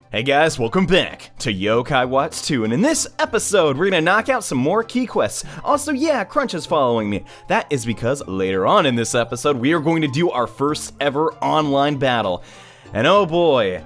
Hey guys, welcome back to Yokai Watch 2, and in this episode, we're gonna knock out some more key quests. Also, yeah, Crunch is following me. That is because later on in this episode, we are going to do our first ever online battle. And oh boy,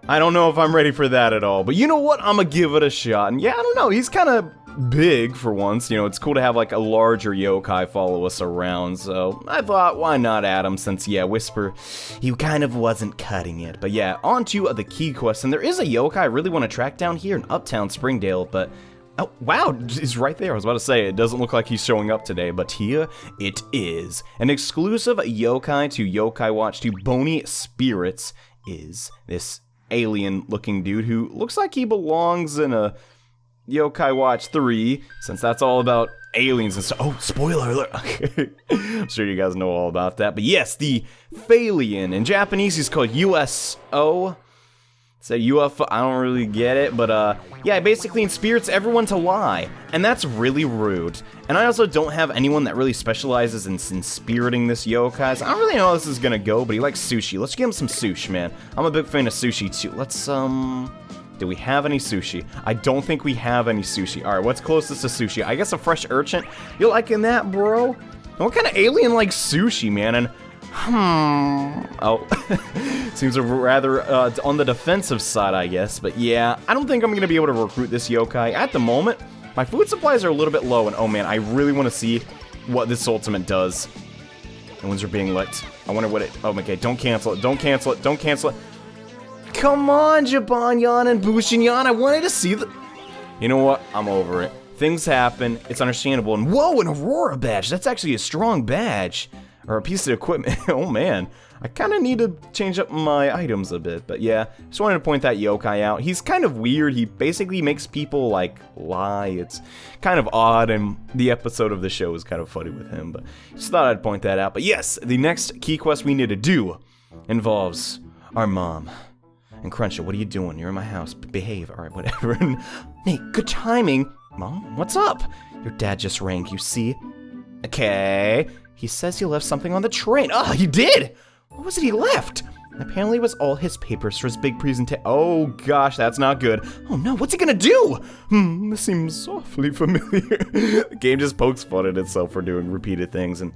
I don't know if I'm ready for that at all, but you know what? I'm gonna give it a shot. And yeah, I don't know, he's kind of big for once. You know, it's cool to have like a larger yokai follow us around, so I thought, why not add him, since, yeah, Whisper, he kind of wasn't cutting it. But yeah, on to the key quest, and there is a yokai I really want to track down here in Uptown Springdale, but oh, wow, he's right there. I was about to say, it doesn't look like he's showing up today, but here it is. An exclusive yokai to Yokai Watch 2 Bony Spirits is this alien-looking dude who looks like he belongs in a Yokai Watch 3, since that's all about aliens and stuff. Oh, spoiler alert. I'm sure you guys know all about that. But yes, the Phalian. In Japanese, he's called USO. So UFO, I don't really get it, but yeah, it basically inspires everyone to lie, and that's really rude. And I also don't have anyone that really specializes in spiriting this yokai, so I don't really know how this is gonna go, but he likes sushi. Let's give him some sushi, man. I'm a big fan of sushi, too. Let's, do we have any sushi? I don't think we have any sushi. Alright, what's closest to sushi? I guess a fresh urchin? You liking that, bro? What kind of alien likes sushi, man? And oh, seems rather on the defensive side, I guess. But yeah, I don't think I'm going to be able to recruit this yokai at the moment. My food supplies are a little bit low, and oh man, I really want to see what this ultimate does. The ones are being licked. I wonder what it... Oh, okay, don't cancel it, don't cancel it, don't cancel it. Come on, Jabanyan and Bushinyan, I wanted to see the... You know what? I'm over it. Things happen, it's understandable, and whoa, an Aurora badge! That's actually a strong badge. Or a piece of equipment. Oh man, I kind of need to change up my items a bit, but yeah, just wanted to point that yokai out. He's kind of weird. He basically makes people, like, lie. It's kind of odd, and the episode of the show is kind of funny with him, but just thought I'd point that out. But yes, the next key quest we need to do involves our mom. And Cruncher, what are you doing? You're in my house. Behave. Alright, whatever. Nate, good timing. Mom, what's up? Your dad just rang, you see? Okay. He says he left something on the train. Oh, he did! What was it he left? Apparently it was all his papers for his big presentation. Oh gosh, that's not good. Oh no, what's he gonna do? This seems awfully familiar. The game just pokes fun at itself for doing repeated things, and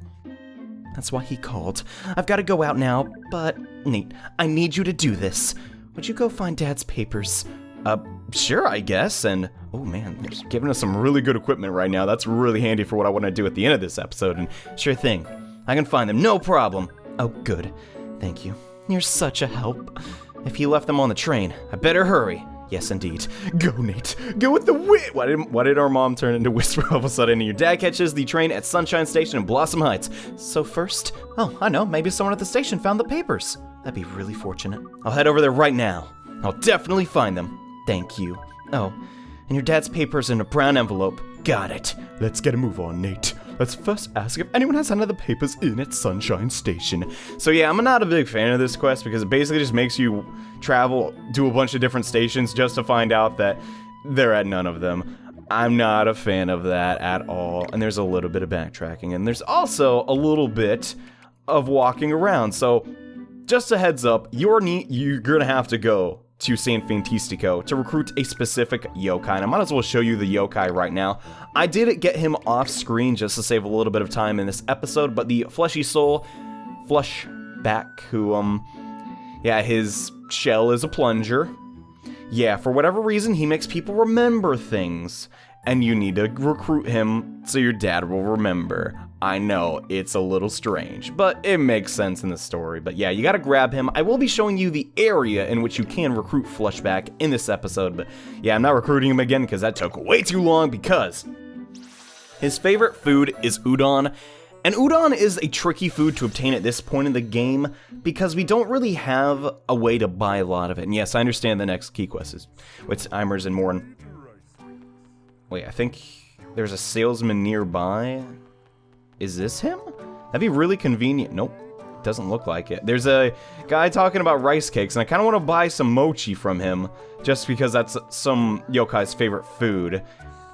that's why he called. I've got to go out now, but Nate, I need you to do this. Would you go find Dad's papers? Sure, I guess, and oh man, they're giving us some really good equipment right now. That's really handy for what I want to do at the end of this episode, and sure thing, I can find them, no problem. Oh, good. Thank you. You're such a help. If he left them on the train, I better hurry. Yes, indeed. Go, Nate. Go with the wind. Why did our mom turn into Whisper all of a sudden? And your dad catches the train at Sunshine Station in Blossom Heights. So first, oh, I know, maybe someone at the station found the papers. That'd be really fortunate. I'll head over there right now. I'll definitely find them. Thank you. Oh, and your dad's papers in a brown envelope. Got it. Let's get a move on, Nate. Let's first ask if anyone has any of the papers in at Sunshine Station. So yeah, I'm not a big fan of this quest because it basically just makes you travel to a bunch of different stations just to find out that they're at none of them. I'm not a fan of that at all, and there's a little bit of backtracking, and there's also a little bit of walking around. So just a heads up, you're gonna have to go to San Fantistico to recruit a specific yokai, and I might as well show you the yokai right now. I did get him off screen just to save a little bit of time in this episode, but the Fleshy Soul, Flushback, who, yeah, his shell is a plunger. Yeah, for whatever reason, he makes people remember things, and you need to recruit him so your dad will remember. I know, it's a little strange, but it makes sense in the story. But yeah, you gotta grab him. I will be showing you the area in which you can recruit Flushback in this episode, but yeah, I'm not recruiting him again because that took way too long, because his favorite food is udon, and udon is a tricky food to obtain at this point in the game because we don't really have a way to buy a lot of it. And yes, I understand the next key quest is with Imers and Morn. Wait, I think there's a salesman nearby. Is this him? That'd be really convenient. Nope, doesn't look like it. There's a guy talking about rice cakes, and I kind of want to buy some mochi from him, just because that's some yokai's favorite food.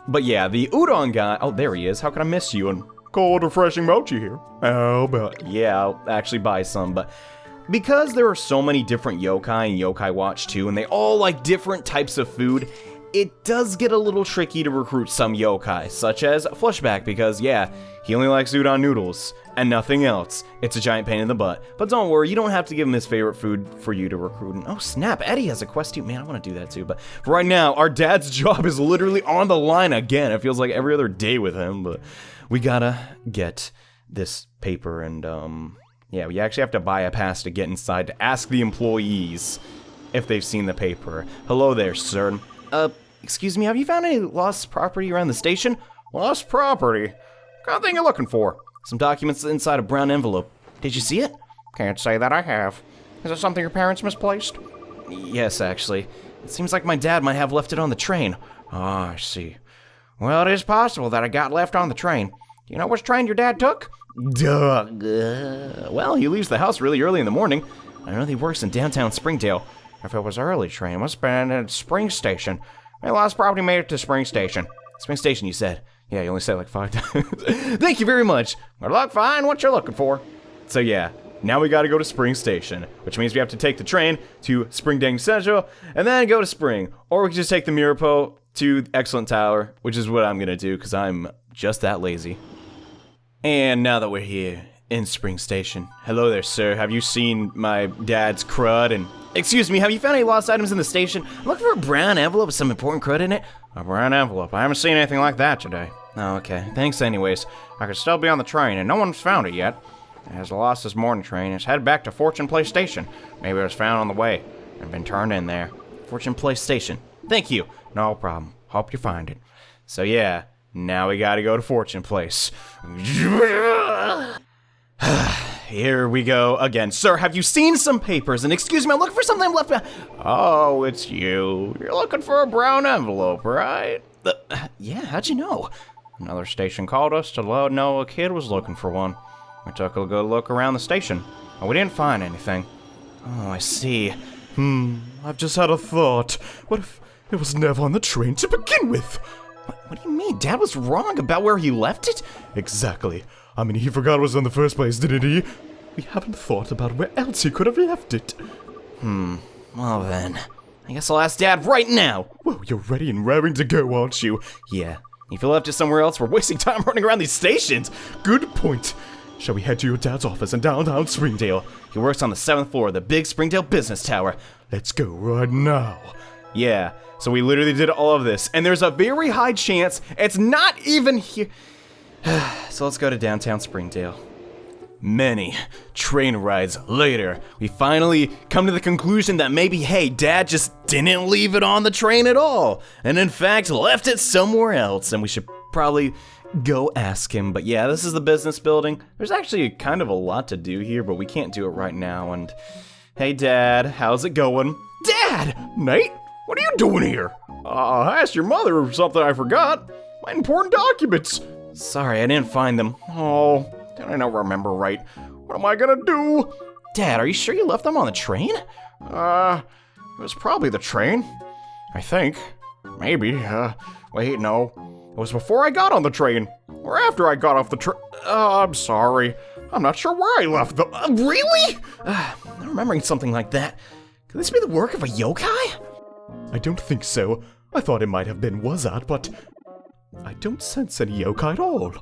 But yeah, the udon guy, oh, there he is. How can I miss you? And cold, refreshing mochi here. Oh, but yeah, I'll actually buy some, but Because there are so many different yokai in Yokai Watch 2, and they all like different types of food, it does get a little tricky to recruit some yokai, such as Flushback, because yeah, he only likes udon noodles and nothing else. It's a giant pain in the butt. But don't worry, you don't have to give him his favorite food for you to recruit him. Oh snap, Eddie has a quest too. Man, I want to do that too. But for right now, our dad's job is literally on the line again. It feels like every other day with him, but we gotta get this paper and yeah, we actually have to buy a pass to get inside to ask the employees if they've seen the paper. Hello there, sir. Excuse me, have you found any lost property around the station? Lost property? What kind of thing you looking for? Some documents inside a brown envelope. Did you see it? Can't say that I have. Is it something your parents misplaced? Yes, actually. It seems like my dad might have left it on the train. Ah, I see. Well, it is possible that it got left on the train. Do you know which train your dad took? Duh. Well, he leaves the house really early in the morning. I know he works in downtown Springdale. If it was early train, it must have been at Spring Station. My lost property made it to Spring Station. Spring Station, you said. Yeah, you only said it like 5 times. Thank you very much. Good luck, find what you're looking for. So yeah, now we gotta go to Spring Station, which means we have to take the train to Springdang Central, and then go to Spring. Or we can just take the Mirapo to Excellent Tower, which is what I'm gonna do, because I'm just that lazy. And now that we're here in Spring Station, hello there, sir. Have you seen my dad's crud? And excuse me, have you found any lost items in the station? I'm looking for a brown envelope with some important crud in it. A brown envelope? I haven't seen anything like that today. Oh, okay. Thanks anyways. I could still be on the train, and no one's found it yet. It has lost this morning train. It's headed back to Fortune Place Station. Maybe it was found on the way and been turned in there. Fortune Place Station. Thank you. No problem. Hope you find it. So yeah, now we gotta go to Fortune Place. Here we go again. Sir, have you seen some papers? And excuse me, I'm looking for something left behind. Oh, it's you. You're looking for a brown envelope, right? Yeah, how'd you know? Another station called us to know a kid was looking for one. We took a good look around the station, and we didn't find anything. Oh, I see. I've just had a thought. What if it was never on the train to begin with? What do you mean? Dad was wrong about where he left it? Exactly. I mean, he forgot it was in the first place, didn't he? We haven't thought about where else he could have left it. Well then, I guess I'll ask Dad right now. Well, you're ready and raring to go, aren't you? Yeah. If he left it somewhere else, we're wasting time running around these stations. Good point. Shall we head to your dad's office in downtown Springdale? He works on the 7th floor of the big Springdale Business Tower. Let's go right now. Yeah, so we literally did all of this, and there's a very high chance it's not even here. So let's go to downtown Springdale. Many train rides later, we finally come to the conclusion that maybe, hey, Dad just didn't leave it on the train at all, and in fact left it somewhere else, and we should probably go ask him. But yeah, this is the business building. There's actually kind of a lot to do here, but we can't do it right now. And hey, Dad, how's it going? Dad! Nate, what are you doing here? I asked your mother something I forgot. My important documents. Sorry, I didn't find them. Oh, I don't remember right. What am I gonna do? Dad, are you sure you left them on the train? It was probably the train. I think. Maybe. Wait, no. It was before I got on the train. Or after I got off the train. I'm sorry. I'm not sure where I left them. Really? I'm remembering something like that. Could this be the work of a yokai? I don't think so. I thought it might have been Wazat, but I don't sense any yokai at all.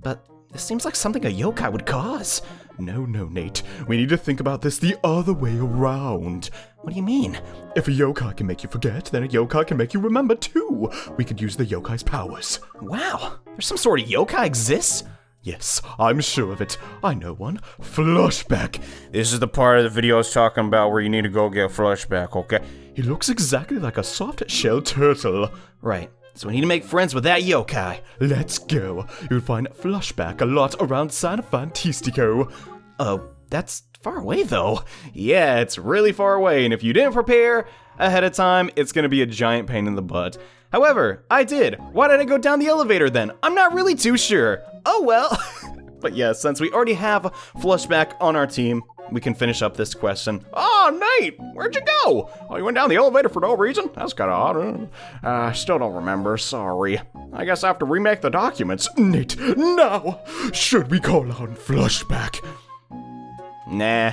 But this seems like something a yokai would cause. No, Nate. We need to think about this the other way around. What do you mean? If a yokai can make you forget, then a yokai can make you remember too. We could use the yokai's powers. Wow, there's some sort of yokai exists? Yes, I'm sure of it. I know one. Flushback. This is the part of the video I was talking about where you need to go get Flushback, okay? He looks exactly like a soft-shell turtle. Right. So we need to make friends with that yokai. Let's go. You'll find Flushback a lot around San Francisco. Oh, that's far away though. Yeah, it's really far away, and if you didn't prepare ahead of time, it's gonna be a giant pain in the butt. However, I did. Why did I go down the elevator then? I'm not really too sure. Oh well. But yeah, since we already have Flushback on our team, we can finish up this question. Oh, Nate, where'd you go? Oh, you went down the elevator for no reason? That's kind of odd. I still don't remember, sorry. I guess I have to remake the documents. Nate, now! Should we call on Flushback? Nah.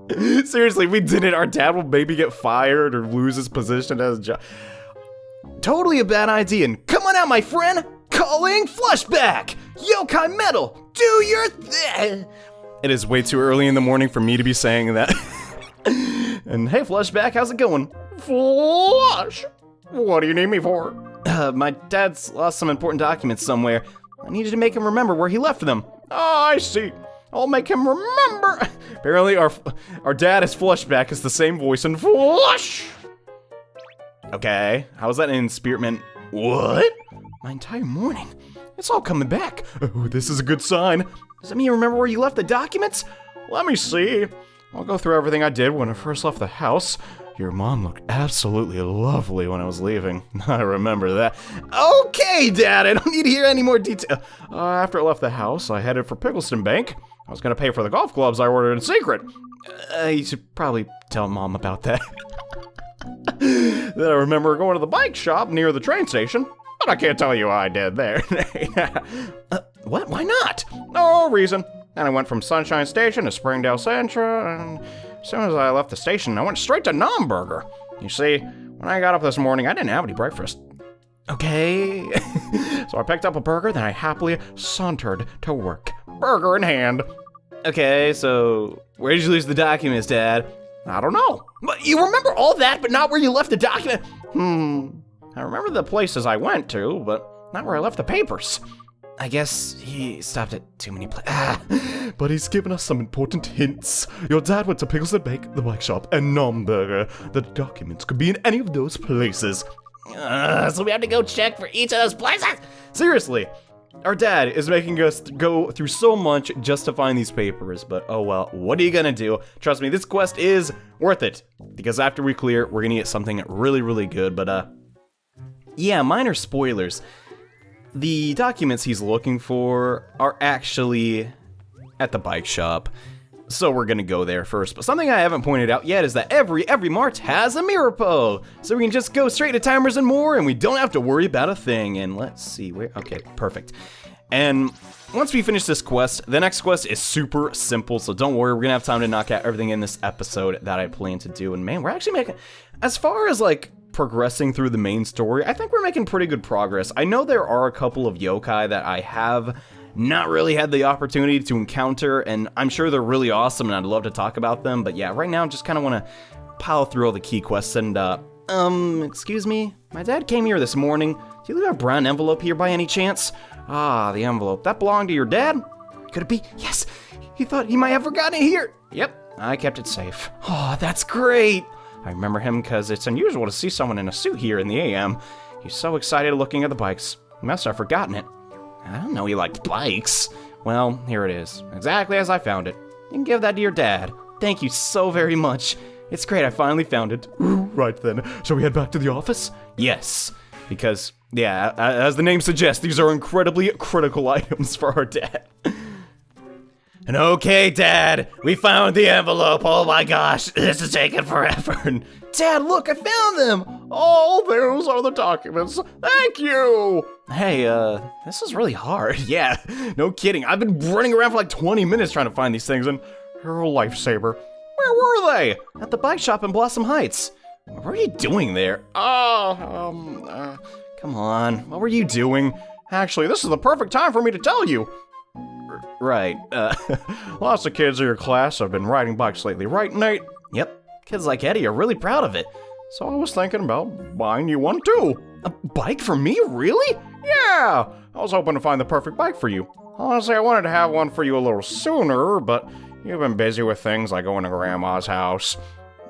Seriously, if we didn't, our dad will maybe get fired or lose his position as a job. Totally a bad idea. And come on out, my friend. Calling Flushback. Yokai Metal, do your thing. It is way too early in the morning for me to be saying that. And hey, Flushback, how's it going? Flush. What do you need me for? My dad's lost some important documents somewhere. I needed to make him remember where he left them. Oh, I see. I'll make him remember. Apparently our dad is Flushback. It's the same voice in Flush. Okay, how was that in Spearmint? What? My entire morning. It's all coming back. Oh, this is a good sign. Does that mean you remember where you left the documents? Let me see. I'll go through everything I did when I first left the house. Your mom looked absolutely lovely when I was leaving. I remember that. Okay, Dad, I don't need to hear any more detail. After I left the house, I headed for Pickleston Bank. I was gonna pay for the golf clubs I ordered in secret. You should probably tell Mom about that. Then I remember going to the bike shop near the train station, but I can't tell you what I did there. What? Why not? No reason. And I went from Sunshine Station to Springdale Central, and as soon as I left the station, I went straight to Nomburger. You see, when I got up this morning, I didn't have any breakfast. Okay. So I picked up a burger, then I happily sauntered to work, burger in hand. Okay, so where did you lose the documents, Dad? I don't know. But you remember all that, but not where you left the document? I remember the places I went to, but not where I left the papers. I guess he stopped at too many places. But he's given us some important hints. Your dad went to Pickleston Bank, the bike shop, and Nomburger. The documents could be in any of those places. So we have to go check for each of those places? Seriously, our dad is making us go through so much just to find these papers, but oh well, what are you gonna do? Trust me, this quest is worth it, because after we clear, we're gonna get something really, really good, but yeah, minor spoilers. The documents he's looking for are actually at the bike shop, so we're gonna go there first. But something I haven't pointed out yet is that every Mart has a mirror pole, so we can just go straight to Timers and More, and we don't have to worry about a thing. And let's see where. Okay, perfect. And once we finish this quest, the next quest is super simple, so don't worry. We're gonna have time to knock out everything in this episode that I plan to do. And man, we're actually making, as far as like progressing through the main story, I think we're making pretty good progress. I know there are a couple of yokai that I have not really had the opportunity to encounter, and I'm sure they're really awesome and I'd love to talk about them, but yeah, right now I just kind of want to pile through all the key quests. And excuse me, my dad came here this morning. Do you leave a brown envelope here by any chance? Ah, the envelope, that belonged to your dad? Could it be? Yes, he thought he might have forgotten it here. Yep, I kept it safe. Oh, that's great. I remember him because it's unusual to see someone in a suit here in the AM. He's so excited looking at the bikes. He must have forgotten it. I don't know he liked bikes. Well, here it is, exactly as I found it. You can give that to your dad. Thank you so very much. It's great I finally found it. Right then, shall we head back to the office? Yes, because, yeah, as the name suggests, these are incredibly critical items for our dad. And okay, Dad, we found the envelope. Oh my gosh, this is taking forever. And Dad, look, I found them. Oh, those are the documents. Thank you. Hey, this is really hard. Yeah, no kidding. I've been running around for like 20 minutes trying to find these things, and you're a lifesaver. Where were they? At the bike shop in Blossom Heights. What were you doing there? Come on, what were you doing? Actually, this is the perfect time for me to tell you. Right, lots of kids in your class have been riding bikes lately, right, Nate? Yep, kids like Eddie are really proud of it. So I was thinking about buying you one too. A bike for me, really? Yeah, I was hoping to find the perfect bike for you. Honestly, I wanted to have one for you a little sooner, but you've been busy with things like going to Grandma's house.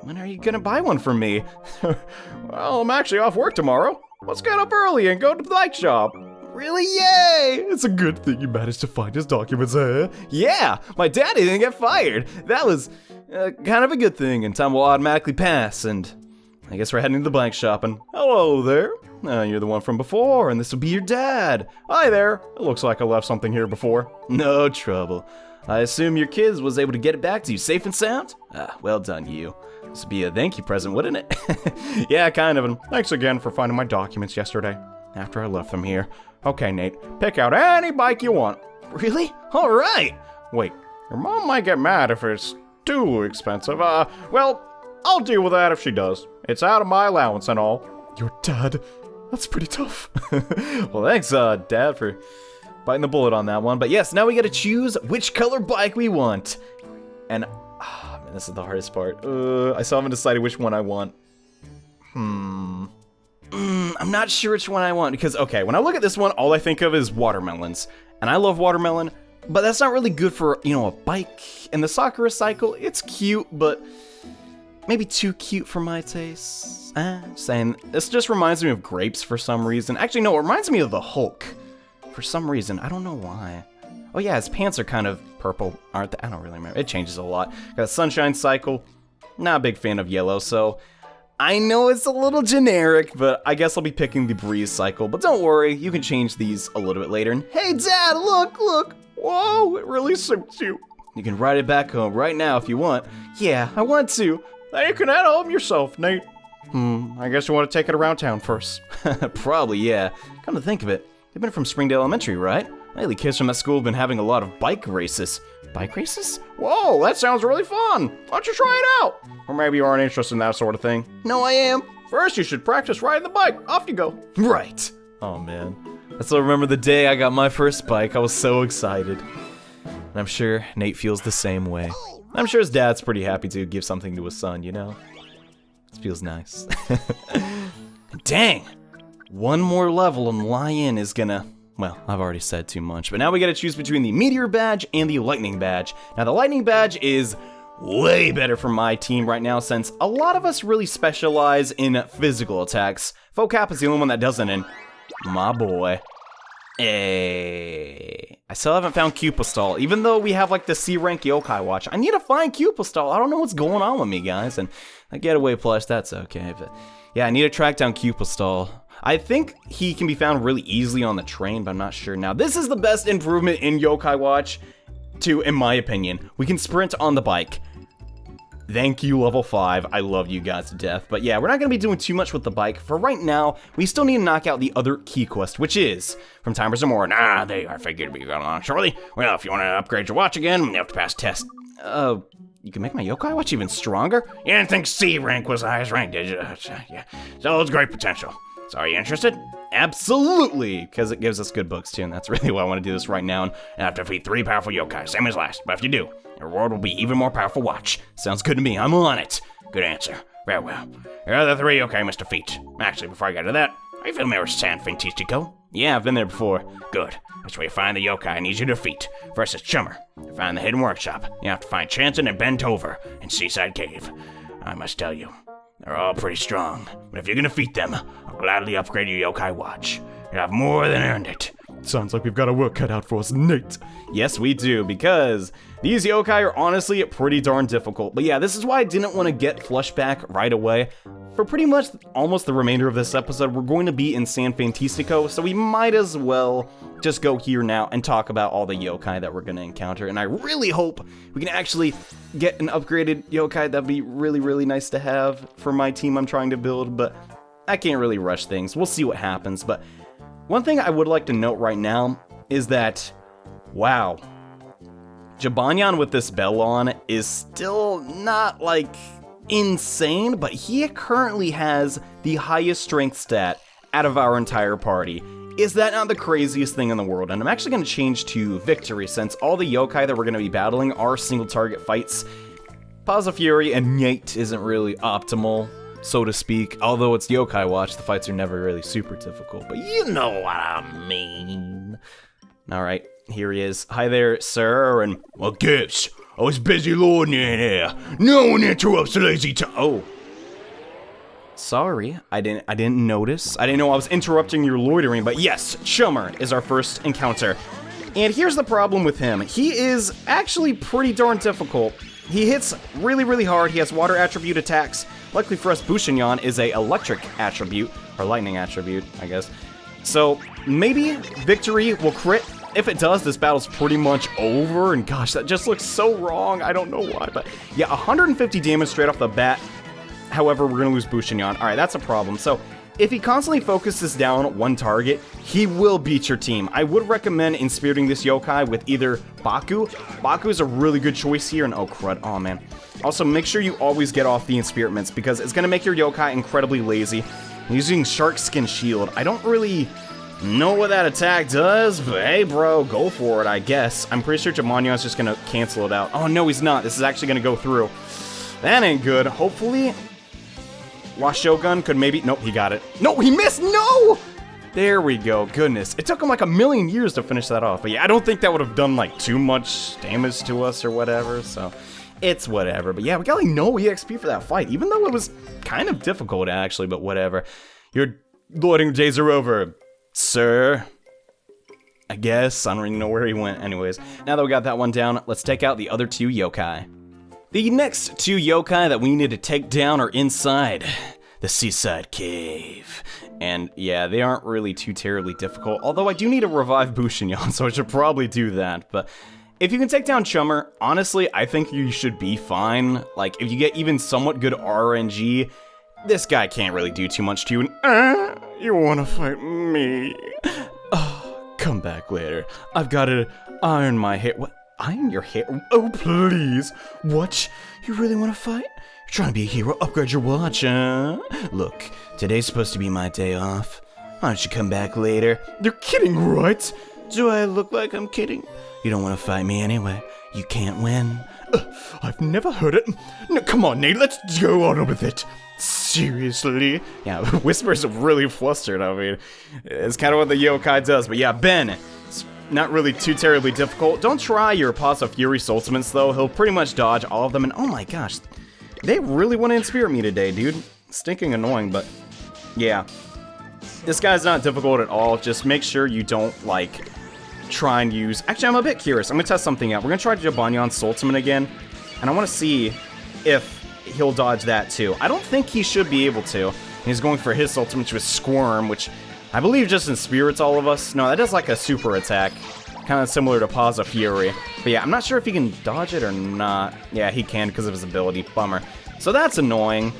When are you gonna buy one for me? Well, I'm actually off work tomorrow. Let's get up early and go to the bike shop. Really? Yay! It's a good thing you managed to find his documents, huh? Yeah, my daddy didn't get fired. That was kind of a good thing, and time will automatically pass, and I guess we're heading to the bike shop. And hello there. You're the one from before, and this will be your dad. Hi there. It looks like I left something here before. No trouble. I assume your kids was able to get it back to you safe and sound? Well done, you. This would be a thank you present, wouldn't it? Yeah, kind of, and thanks again for finding my documents yesterday, after I left them here. Okay, Nate, pick out any bike you want. Really? All right. Wait, your mom might get mad if it's too expensive. Well, I'll deal with that if she does. It's out of my allowance and all. Your dad? That's pretty tough. Well, thanks, Dad, for biting the bullet on that one. But yes, now we gotta choose which color bike we want. And, man, this is the hardest part. I still haven't decided which one I want. I'm not sure which one I want, because, okay, when I look at this one, all I think of is watermelons. And I love watermelon, but that's not really good for, you know, a bike. And the Sakura cycle, it's cute, but maybe too cute for my taste. Saying, this just reminds me of grapes for some reason. Actually, no, it reminds me of the Hulk. For some reason, I don't know why. Oh yeah, his pants are kind of purple, aren't they? I don't really remember. It changes a lot. Got a Sunshine Cycle. Not a big fan of yellow, so I know it's a little generic, but I guess I'll be picking the Breeze Cycle. But don't worry, you can change these a little bit later. And hey, Dad, look! Whoa, it really suits you. You can ride it back home right now if you want. Yeah, I want to. Now you can head home yourself, Nate. I guess you want to take it around town first. Probably, yeah. Come to think of it, you've been from Springdale Elementary, right? Lately, kids from that school have been having a lot of bike races. Bike races? Whoa, that sounds really fun. Why don't you try it out? Or maybe you aren't interested in that sort of thing. No, I am. First, you should practice riding the bike. Off you go. Right. Oh, man. I still remember the day I got my first bike. I was so excited. And I'm sure Nate feels the same way. I'm sure his dad's pretty happy to give something to his son, you know? It feels nice. Dang! One more level and Lion is gonna... Well, I've already said too much, but now we gotta choose between the Meteor Badge and the Lightning Badge. Now, the Lightning Badge is way better for my team right now, since a lot of us really specialize in physical attacks. Focap is the only one that doesn't, and my boy. Hey. I still haven't found Cupistol, even though we have like the C-rank Yokai Watch. I need to find Cupistol. I don't know what's going on with me, guys, and a getaway plush, that's okay, but yeah, I need to track down Cupistol. I think he can be found really easily on the train, but I'm not sure. Now, this is the best improvement in Yokai Watch, too, in my opinion. We can sprint on the bike. Thank you, level 5. I love you guys to death. But yeah, we're not going to be doing too much with the bike. For right now, we still need to knock out the other key quest, which is, from Timers or More, they are figured to be going on shortly. Well, if you want to upgrade your watch again, you have to pass test. You can make my Yokai Watch even stronger? You didn't think C rank was the highest rank, did you? Yeah, so it's great potential. So are you interested? Absolutely, because it gives us good books too, and that's really why I want to do this right now. And you have to defeat 3 powerful yokai, same as last. But if you do, your reward will be even more powerful watch. Sounds good to me, I'm on it. Good answer. Very well. Here are the 3 yokai you must defeat. Actually, before I get to that, are you familiar with San Fantastico? Yeah, I've been there before. Good. That's where you find the yokai I need you to defeat. First is Chummer. You find the hidden workshop. You have to find Chanson and Bent Over in Seaside Cave. I must tell you, they're all pretty strong, but if you can defeat them, I'll gladly upgrade your yokai watch. You have more than earned it. Sounds like we've got a work cut out for us, Nate. Yes, we do, because these yokai are honestly pretty darn difficult. But yeah, this is why I didn't want to get Flushback right away. For pretty much almost the remainder of this episode, we're going to be in San Fantastico, so we might as well just go here now and talk about all the yokai that we're going to encounter. And I really hope we can actually get an upgraded yokai. That'd be really, really nice to have for my team I'm trying to build, but I can't really rush things. We'll see what happens. But one thing I would like to note right now is that, wow, Jibanyan with this bell on is still not, like, insane, but he currently has the highest strength stat out of our entire party. Is that not the craziest thing in the world? And I'm actually going to change to Victory, since all the yokai that we're going to be battling are single target fights. Pause of Fury and Nyate isn't really optimal, so to speak. Although it's Yokai Watch, the fights are never really super difficult, but you know what I mean. Alright, here he is. Hi there, sir, and well, guess I was busy lording in here. No one interrupts the lazy time. Oh. Sorry, I didn't notice. I didn't know I was interrupting your loitering, but yes, Chummer is our first encounter. And here's the problem with him. He is actually pretty darn difficult. He hits really, really hard. He has water attribute attacks. Luckily for us, Bushinyan is a electric attribute, or lightning attribute, I guess. So maybe Victory will crit. If it does, this battle's pretty much over, and gosh, that just looks so wrong. I don't know why, but yeah, 150 damage straight off the bat. However, we're gonna lose Bushinyan. All right, that's a problem. So if he constantly focuses down one target, he will beat your team. I would recommend inspiriting this yokai with either Baku. Baku is a really good choice here, and oh crud, oh man. Also, make sure you always get off the inspiritments because it's going to make your yokai incredibly lazy. Using Shark Skin Shield, I don't really know what that attack does, but hey bro, go for it, I guess. I'm pretty sure Jamonion's just going to cancel it out. Oh no, he's not. This is actually going to go through. That ain't good. Hopefully, Washogun could maybe... Nope, he got it. No, he missed! No! There we go. Goodness. It took him like a million years to finish that off. But yeah, I don't think that would have done like too much damage to us or whatever, so it's whatever. But yeah, we got like no EXP for that fight, even though it was kind of difficult actually, but whatever. Your loading days are over, sir. I guess. I don't really know where he went. Anyways, now that we got that one down, let's take out the other two yokai. The next two yokai that we need to take down are inside the seaside cave. And yeah, they aren't really too terribly difficult, although I do need to revive Bushinyan, so I should probably do that. But if you can take down Chummer, honestly, I think you should be fine. Like, if you get even somewhat good RNG, this guy can't really do too much to you. And, you wanna fight me? Oh, come back later. I've gotta iron my hair. What? Iron your hair? Oh, please. What? You really want to fight? You're trying to be a hero? Upgrade your watch, huh? Look, today's supposed to be my day off. Why don't you come back later? You're kidding, right? Do I look like I'm kidding? You don't want to fight me anyway. You can't win. I've never heard it. No, come on, Nate, let's go on with it. Seriously? Yeah, Whisper's really flustered. I mean, it's kind of what the yokai does. But yeah, Ben, not really too terribly difficult. Don't try your Pause Fury ultimates though. He'll pretty much dodge all of them. And oh my gosh, they really want to inspirit me today, dude. Stinking annoying, but yeah. This guy's not difficult at all. Just make sure you don't, like, try and use... Actually, I'm a bit curious. I'm going to test something out. We're going to try Jabanyan's ultimate again. And I want to see if he'll dodge that too. I don't think he should be able to. He's going for his ultimate, which was Squirm, which I believe just inspirits all of us. No, that does like a super attack. Kind of similar to Pause Fury. But yeah, I'm not sure if he can dodge it or not. Yeah, he can because of his ability. Bummer. So that's annoying.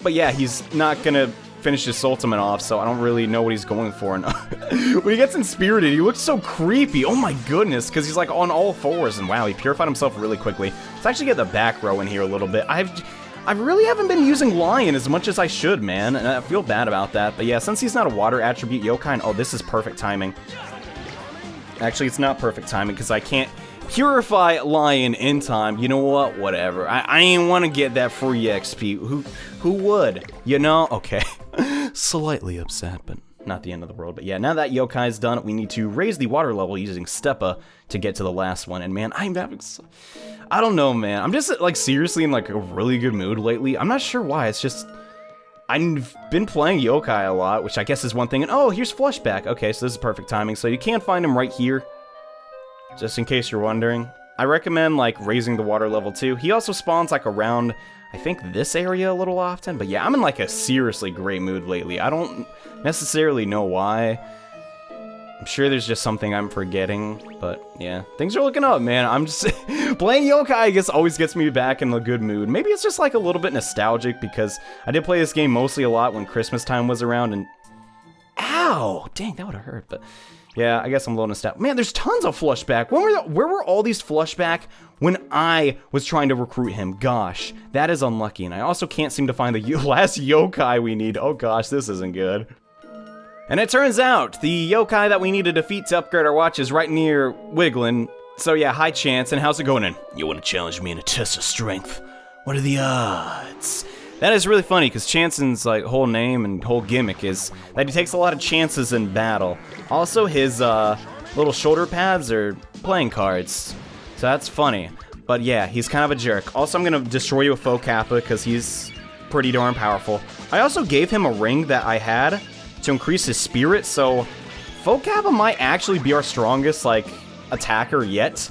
But yeah, he's not going to finish his ultimate off, so I don't really know what he's going for. And when he gets inspirited, he looks so creepy. Oh my goodness, because he's like on all fours. And wow, he purified himself really quickly. Let's actually get the back row in here a little bit. I really haven't been using Lion as much as I should, man, and I feel bad about that. But yeah, since he's not a water attribute yokai, and oh, this is perfect timing. Actually, it's not perfect timing because I can't purify Lion in time. You know what? Whatever. I ain't want to get that free XP. Who would? You know? Okay. Slightly upset, but not the end of the world. But yeah, now that yokai is done, we need to raise the water level using Steppa to get to the last one. And man, I'm having... I don't know, man. I'm just, like, seriously in, like, a really good mood lately. I'm not sure why. It's just... I've been playing yokai a lot, which I guess is one thing. And oh, here's Flushback. Okay, so this is perfect timing. So you can find him right here. Just in case you're wondering. I recommend, like, raising the water level, too. He also spawns, like, around, I think, this area a little often. But yeah, I'm in, like, a seriously great mood lately. I don't necessarily know why. I'm sure there's just something I'm forgetting, but yeah, things are looking up, man. I'm just playing yokai, I guess, always gets me back in a good mood. Maybe it's just like a little bit nostalgic because I did play this game mostly a lot when Christmas time was around and ow, dang, that would have hurt. But yeah, I guess I'm a little nostalgic. Man, there's tons of Flushback. Where were all these Flushback when I was trying to recruit him? Gosh, that is unlucky. And I also can't seem to find the last yokai we need. Oh gosh, this isn't good. And it turns out, the yokai that we need to defeat to upgrade our watch is right near Wiglin. So yeah, high chance. And how's it going in? You want to challenge me in a test of strength? What are the odds? That is really funny, because Chanson's like whole name and whole gimmick is that he takes a lot of chances in battle. Also, his little shoulder pads are playing cards. So that's funny. But yeah, he's kind of a jerk. Also, I'm going to destroy you with Faux Kappa, because he's pretty darn powerful. I also gave him a ring that I had to increase his spirit, so Faux Kappa might actually be our strongest, like, attacker yet,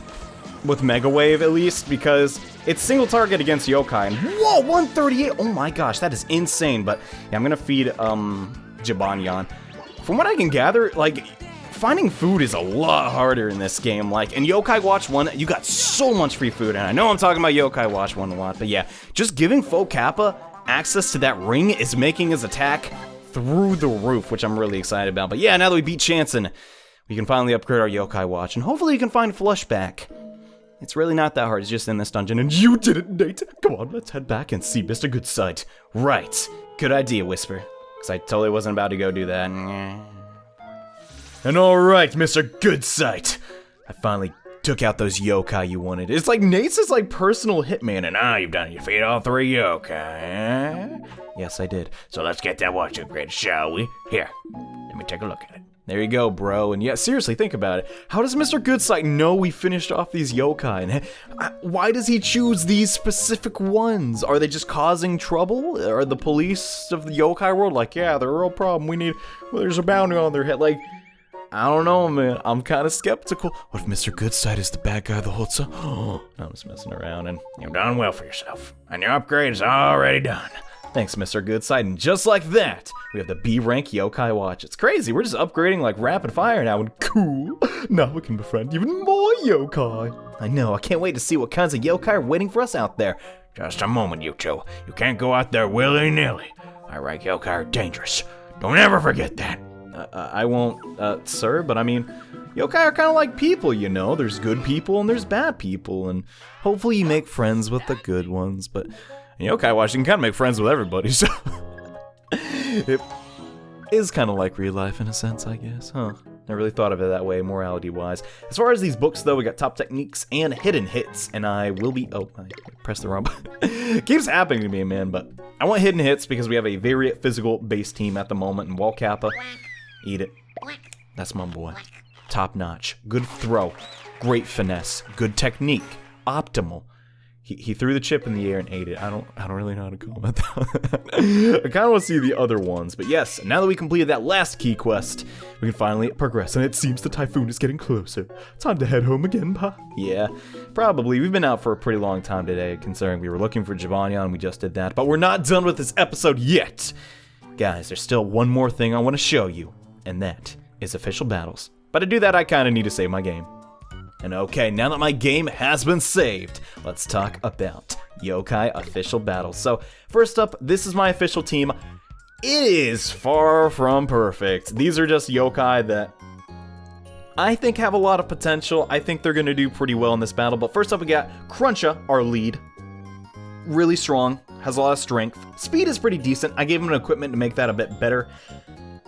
with Mega Wave at least, because it's single target against yokai, and whoa, 138, oh my gosh, that is insane. But yeah, I'm gonna feed, Jabanyan. From what I can gather, like, finding food is a lot harder in this game, like, in Yokai Watch 1, you got so much free food, and I know I'm talking about Yokai Watch 1 a lot, but yeah, just giving Faux Kappa access to that ring is making his attack through the roof, which I'm really excited about. But yeah, now that we beat Chanson, we can finally upgrade our yokai watch, and hopefully you can find Flushback. It's really not that hard, it's just in this dungeon, and you did it, Nate! Come on, let's head back and see Mr. Goodsight. Right. Good idea, Whisper. Because I totally wasn't about to go do that. And alright, Mr. Goodsight. I finally took out those yokai you wanted. It's like Nate's is like personal hitman, and Now you've done it. You defeated all 3 yokai, eh? yes, I did. So let's get that watch upgraded, shall we? Here, let me take a look at it. There you go, bro. And yeah, seriously, think about it. How does Mr. Goodsight know we finished off these yokai? And why does he choose these specific ones? Are they just causing trouble? Are the police of the yokai world like, yeah, they're a real problem. There's a bounty on their head. Like, I don't know, man. I'm kind of skeptical. What if Mr. Goodsight is the bad guy the whole time? Oh, I'm just messing around. And You've done well for yourself, and your upgrade is already done. thanks, Mr. Goodsight. And just like that, we have the B rank yokai watch. It's crazy. We're just upgrading like rapid fire now. And cool. Now we can befriend even more yokai. I know. I can't wait to see what kinds of yokai are waiting for us out there. Just a moment, you two. You can't go out there willy-nilly. High rank yokai are dangerous. Don't ever forget that. I won't, sir, but I mean, yokai are kind of like people, you know? There's good people and there's bad people, and hopefully you make friends with the good ones, but in yokai watch, you can kind of make friends with everybody, so it is kind of like real life in a sense, I guess, huh? I really thought of it that way, morality-wise. As far as these books, though, we got top techniques and hidden hits, and I will be... Oh, I pressed the wrong button. Keeps happening to me, man, but I want hidden hits because we have a very physical base team at the moment, and Wall Kappa... Eat it. That's my boy. Top notch. Good throw. Great finesse. Good technique. Optimal. He threw the chip in the air and ate it. I don't really know how to comment that. I kind of want to see the other ones. But yes, now that we completed that last key quest, we can finally progress. And it seems the typhoon is getting closer. Time to head home again, pa? Yeah, probably. We've been out for a pretty long time today, considering we were looking for Jabanya and we just did that. But we're not done with this episode yet. Guys, there's still one more thing I want to show you. And that is official battles. But to do that, I kind of need to save my game. And okay, now that my game has been saved, let's talk about yokai official battles. So, first up, this is my official team. It is far from perfect. These are just yokai that I think have a lot of potential. I think they're going to do pretty well in this battle. But first up, we got Cruncha, our lead. Really strong, has a lot of strength. Speed is pretty decent. I gave him an equipment to make that a bit better.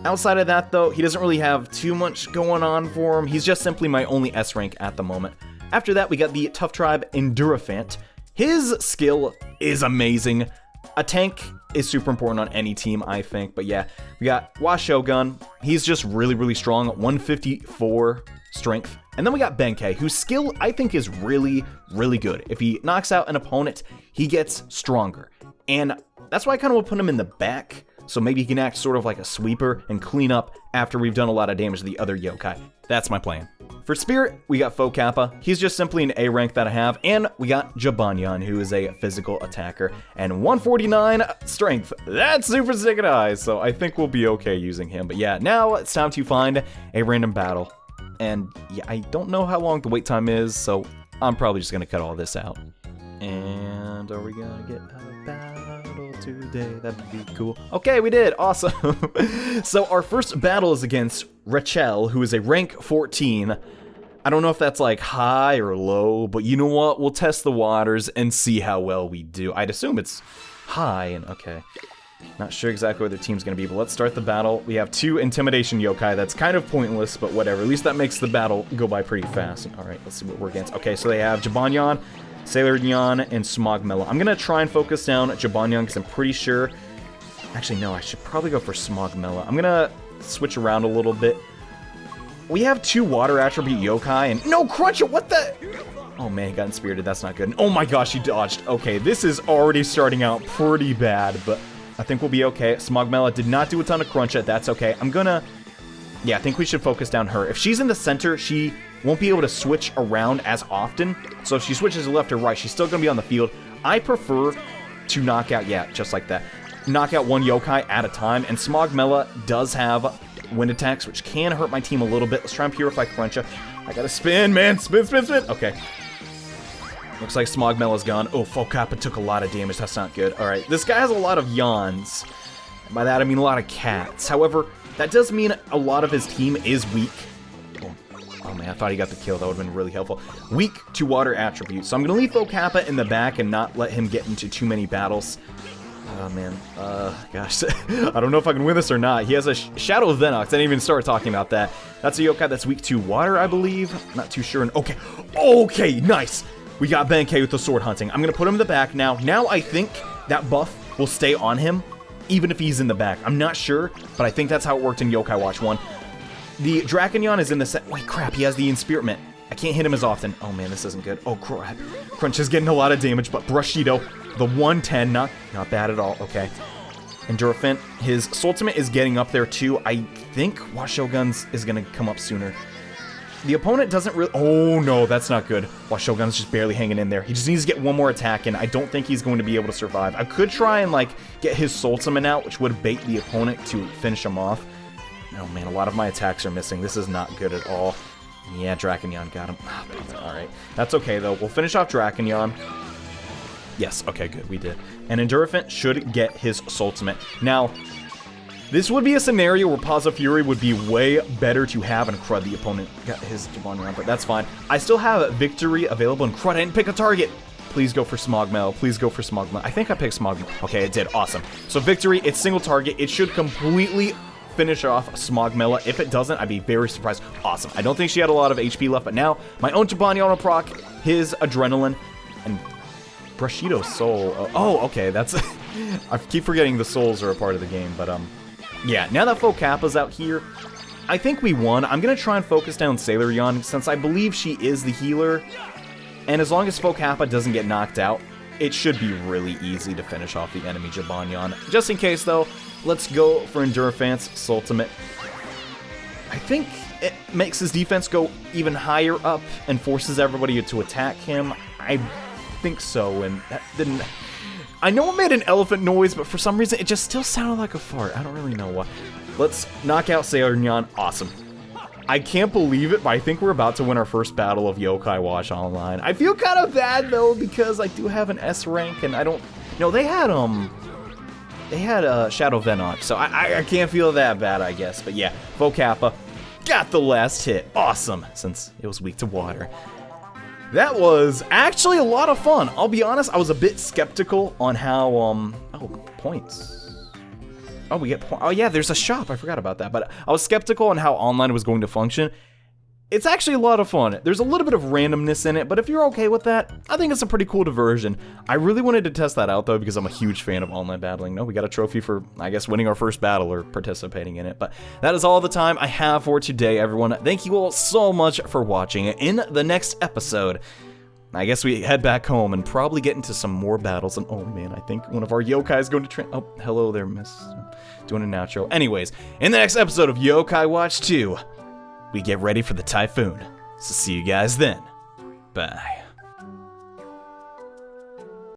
Outside of that, though, he doesn't really have too much going on for him. He's just simply my only S rank at the moment. After that, we got the Tough Tribe Endurafant. His skill is amazing. A tank is super important on any team, I think. But yeah, we got Washogun. He's just really, really strong. 154 strength. And then we got Benkei, whose skill I think is really, really good. If he knocks out an opponent, he gets stronger. And that's why I kind of want to put him in the back. So maybe he can act sort of like a sweeper and clean up after we've done a lot of damage to the other yokai. That's my plan. For Spirit, we got Faux Kappa. He's just simply an A rank that I have. And we got Jabanyan, who is a physical attacker. And 149 strength. That's super sick and high, so I think we'll be okay using him. But yeah, now it's time to find a random battle. And yeah, I don't know how long the wait time is, so I'm probably just going to cut all this out. And are we going to get a battle today? That'd be cool. Okay, we did. Awesome. So our first battle is against Rachel, who is a rank 14. I don't know if that's like high or low, but you know what? We'll test the waters and see how well we do. I'd assume it's high, and okay. Not sure exactly where their team's going to be, but let's start the battle. We have 2 Intimidation yokai. That's kind of pointless, but whatever. At least that makes the battle go by pretty fast. All right, let's see what we're against. Okay, so they have Jabanyan, Sailor Nyan, and Smogmella. I'm going to try and focus down Jabanyan because I'm pretty sure... Actually, no, I should probably go for Smogmella. I'm going to switch around a little bit. We have 2 water attribute yokai, and... No, Cruncher, what the... Oh man, he got inspirited. That's not good. Oh my gosh, he dodged. Okay, this is already starting out pretty bad, but I think we'll be okay. Smogmella did not do a ton of Cruncha. That's okay. I'm gonna... Yeah, I think we should focus down her. If she's in the center, she won't be able to switch around as often. So if she switches left or right, she's still gonna be on the field. I prefer to knock out, yeah, just like that. Knock out 1 yokai at a time, and Smogmella does have wind attacks, which can hurt my team a little bit. Let's try and purify Cruncha. I gotta spin, man. Spin, spin, spin. Okay. Looks like Smogmella's gone. Oh, Faux Kappa took a lot of damage. That's not good. All right. This guy has a lot of yawns. By that I mean a lot of cats. However, that does mean a lot of his team is weak. Oh man, I thought he got the kill. That would have been really helpful. Weak to water attributes. So I'm going to leave Focappa in the back and not let him get into too many battles. Oh man, gosh. I don't know if I can win this or not. He has a Shadow of Venox. I didn't even start talking about that. That's a yokai that's weak to water, I believe. Not too sure. Okay, nice. We got Benkei with the sword hunting. I'm going to put him in the back now. Now I think that buff will stay on him, even if he's in the back. I'm not sure, but I think that's how it worked in Yokai Watch 1. The Draconion is in the set. Wait, crap, he has the Inspirament. I can't hit him as often. Oh man, this isn't good. Oh crap. Crunch is getting a lot of damage, but Brushido, the 110, not bad at all. Okay. Endurofant, his Ultimate is getting up there too. I think Washogun's is going to come up sooner. The opponent doesn't really... Oh no, that's not good. Washogun's just barely hanging in there. He just needs to get one more attack in. I don't think he's going to be able to survive. I could try and like get his Ultimate out, which would bait the opponent to finish him off. Oh man, a lot of my attacks are missing. This is not good at all. Yeah, Draconion got him. Alright. That's okay though. We'll finish off Draconion. Yes, okay, good. We did. And Endurofant should get his Ultimate. Now, this would be a scenario where Pause Fury would be way better to have, and Crud, the opponent, got his Jabonron, but that's fine. I still have Victory available, and Crud, I didn't pick a target. Please go for Smogmel. Please go for Smogmel. I think I picked Smogmel. Okay, it did. Awesome. So Victory, it's single target. It should completely finish off Smogmela. If it doesn't, I'd be very surprised. Awesome. I don't think she had a lot of HP left, but now my own Jabonron will proc his Adrenaline, and Brushido's Soul. Oh, okay, that's... I keep forgetting the souls are a part of the game, but yeah, now that Focappa's out here, I think we won. I'm going to try and focus down Sailorion, since I believe she is the healer, and as long as Focappa doesn't get knocked out, it should be really easy to finish off the enemy Jabonron. Just in case, though, let's go for Endurofant's Ultimate. I think it makes his defense go even higher up and forces everybody to attack him. I think so, and that didn't... I know it made an elephant noise, but for some reason it just still sounded like a fart. I don't really know why. Let's knock out Sailorion. Awesome. I can't believe it, but I think we're about to win our first battle of Yokai Watch Online. I feel kind of bad, though, because I do have an S rank, and I don't... No, they had Shadow Venox, so I can't feel that bad, I guess. But yeah, Focappa got the last hit. Awesome, since it was weak to water. That was actually a lot of fun. I'll be honest, I was a bit skeptical on how, oh, points. Oh, we get oh yeah, there's a shop, I forgot about that. But I was skeptical on how online was going to function. It's actually a lot of fun. There's a little bit of randomness in it, but if you're okay with that, I think it's a pretty cool diversion. I really wanted to test that out, though, because I'm a huge fan of online battling. No, we got a trophy for, I guess, winning our first battle or participating in it. But that is all the time I have for today, everyone. Thank you all so much for watching. In the next episode, I guess we head back home and probably get into some more battles. And oh man, I think one of our yokai is going to train. Oh, hello there, miss. Doing a outro. Anyways, in the next episode of Yokai Watch 2, we get ready for the typhoon. So see you guys then. Bye.